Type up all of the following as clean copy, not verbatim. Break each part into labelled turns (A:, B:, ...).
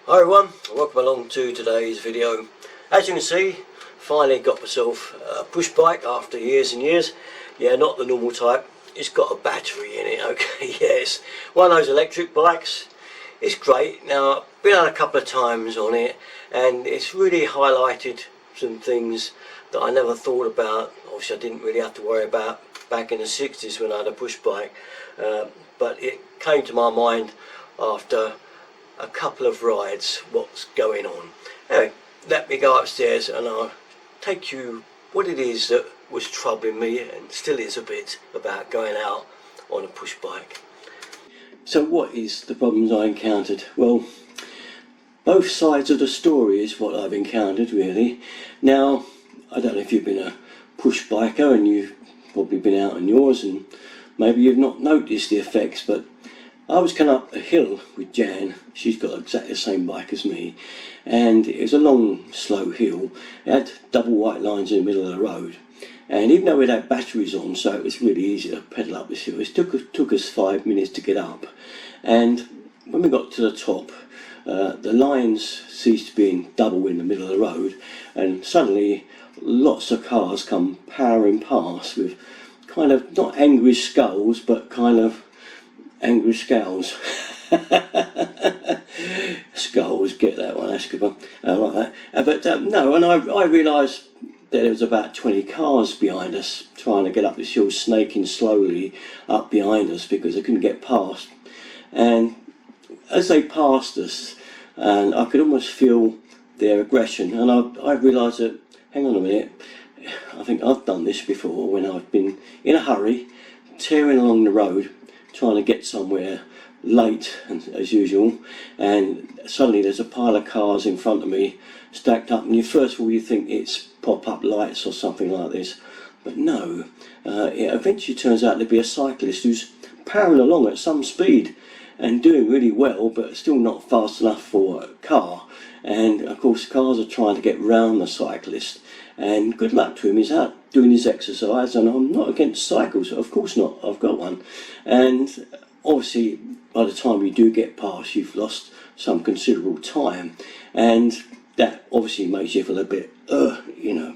A: Hi everyone, welcome along to today's video. As you can see, finally got myself a push bike after years and years. Yeah, not the normal type, it's got a battery in it, okay, yes. One of those electric bikes. It's great. Now, I've been out a couple of times on it and it's really highlighted some things that I never thought about. Obviously I didn't really have to worry about back in the 60s when I had a push bike, but it came to my mind after a couple of rides what's going on. Anyway, let me go upstairs and I'll take you what it is that was troubling me and still is a bit about going out on a push bike. So what is the problems I encountered? Well, both sides of the story is what I've encountered really. Now, I don't know if you've been a push biker and you've probably been out on yours and maybe you've not noticed the effects, but I was coming up a hill with Jan. She's got exactly the same bike as me, and it was a long, slow hill. It had double white lines in the middle of the road, and even though we'd had batteries on, so it was really easy to pedal up this hill. It took us 5 minutes to get up, and when we got to the top, the lines ceased being double in the middle of the road, and suddenly lots of cars come powering past with kind of not angry skulls, but kind of angry scowls. Skulls, get that one, that's a good one. I like that. But no, and I realised that there was about 20 cars behind us trying to get up this hill, snaking slowly up behind us because they couldn't get past. And as they passed us, and I could almost feel their aggression, and I realised that, hang on a minute, I think I've done this before when I've been in a hurry, tearing along the road, trying to get somewhere late as usual, and suddenly there's a pile of cars in front of me stacked up, and first of all you think it's pop-up lights or something like this, but no, it eventually turns out to be a cyclist who's powering along at some speed and doing really well, but still not fast enough for a car. And of course cars are trying to get round the cyclist, and good luck to him, he's out doing his exercise, and I'm not against cycles, of course not, I've got one. And obviously by the time you do get past, you've lost some considerable time, and that obviously makes you feel a bit you know,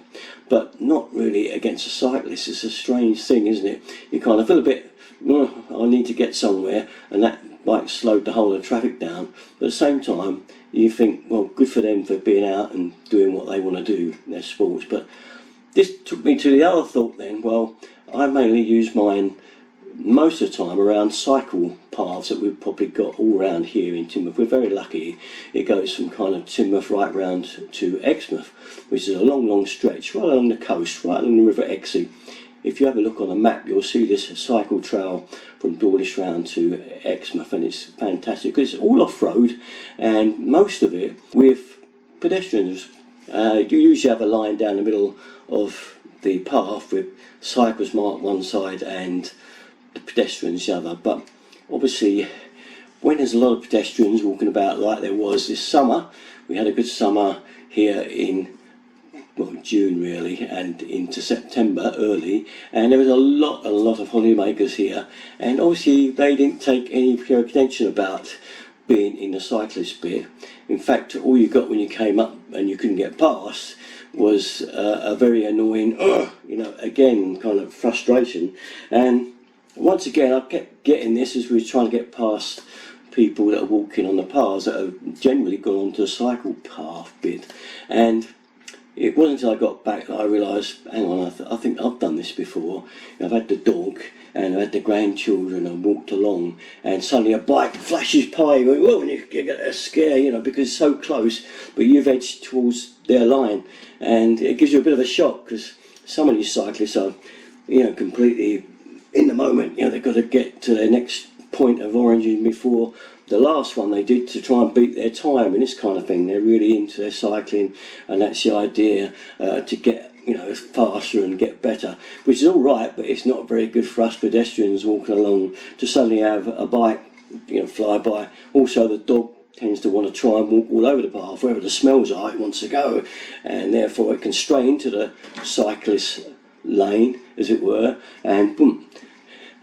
A: but not really against a cyclist. It's a strange thing, isn't it? You kind of feel a bit, I need to get somewhere, and that bike slowed the whole of the traffic down, but at the same time you think, well, good for them for being out and doing what they want to do, their sports. But this took me to the other thought then. Well, I mainly use mine most of the time around cycle paths that we've probably got all around here in Teignmouth. We're very lucky. It goes from kind of Teignmouth right round to Exmouth, which is a long stretch right along the coast, right along the River Exe. If you have a look on a map, you'll see this cycle trail from Dawlish round to Exmouth, and it's fantastic because it's all off-road, and most of it with pedestrians. You usually have a line down the middle of the path with cyclists marked one side and the pedestrians the other, but obviously when there's a lot of pedestrians walking about like there was this summer, we had a good summer here in June really, and into September early, and there was a lot of holidaymakers here, and obviously they didn't take any attention about being in the cyclist bit. In fact, all you got when you came up and you couldn't get past was a very annoying, you know, again, kind of frustration. And once again, I kept getting this as we were trying to get past people that are walking on the paths that have generally gone onto the cycle path bit. And it wasn't until I got back that I realised, hang on, I think I've done this before. I've had the dog and I've had the grandchildren and walked along, and suddenly a bike flashes by you, and whoa, and you get a scare, you know, because it's so close, but you've edged towards their line, and it gives you a bit of a shock because some of these cyclists are, you know, completely in the moment. You know, they've got to get to their next point of origin before the last one they did to try and beat their time and this kind of thing. They're really into their cycling, and that's the idea, to get, you know, faster and get better, which is all right, but it's not very good for us pedestrians walking along to suddenly have a bike, you know, fly by. Also the dog tends to want to try and walk all over the path, wherever the smells are it wants to go, and therefore it can stray into the cyclist lane, as it were, and boom.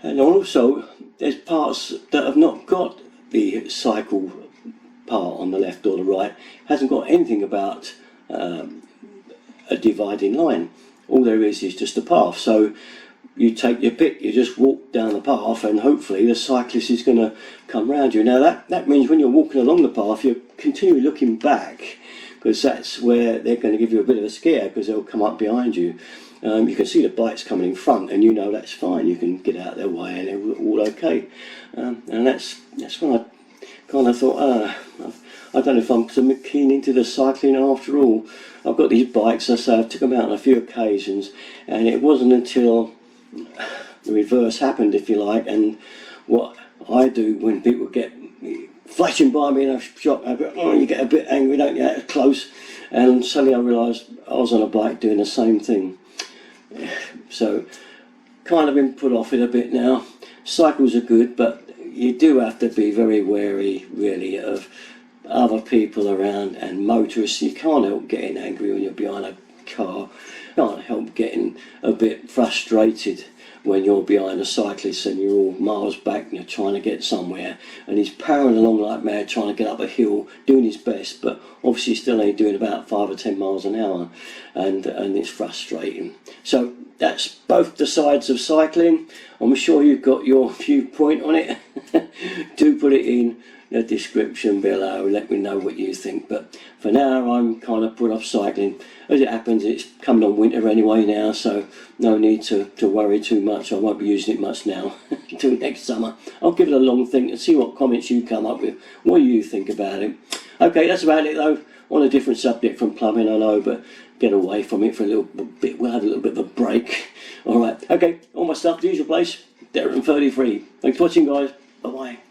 A: And also there's parts that have not got the cycle part on the left or the right. Hasn't got anything about a dividing line. All there is just a path. So you take your pick, you just walk down the path, and hopefully the cyclist is going to come round you. Now that means when you're walking along the path, you're continually looking back, because that's where they're going to give you a bit of a scare, because they'll come up behind you. You can see the bikes coming in front, and you know that's fine. You can get out of their way, and they're all okay. And that's when I kind of thought, I don't know if I'm so keen into the cycling after all. I've got these bikes, I say I took them out on a few occasions, and it wasn't until the reverse happened, if you like, and what I do when people get flashing by me in a shop, you get a bit angry, don't you, that close, and suddenly I realised I was on a bike doing the same thing. So kind of been put off it a bit now. Cycles are good, but you do have to be very wary really of other people around and motorists. You can't help getting angry when you're behind a car. You can't help getting a bit frustrated when you're behind a cyclist and you're all miles back and you're trying to get somewhere, and he's powering along like mad trying to get up a hill, doing his best, but obviously still only doing about 5 or 10 miles an hour, and it's frustrating. So that's both the sides of cycling. I'm sure you've got your viewpoint on it. Do put it in the description below, let me know what you think. But for now, I'm kind of put off cycling. As it happens, it's coming on winter anyway now, so no need to worry too much. I won't be using it much now until next summer. I'll give it a long think and see what comments you come up with. What do you think about it? Okay, that's about it though. On a different subject from plumbing, I know, but get away from it for a little bit. We'll have a little bit of a break. All right, okay, all my stuff, the usual place, Darren33. Thanks for watching, guys. Bye-bye.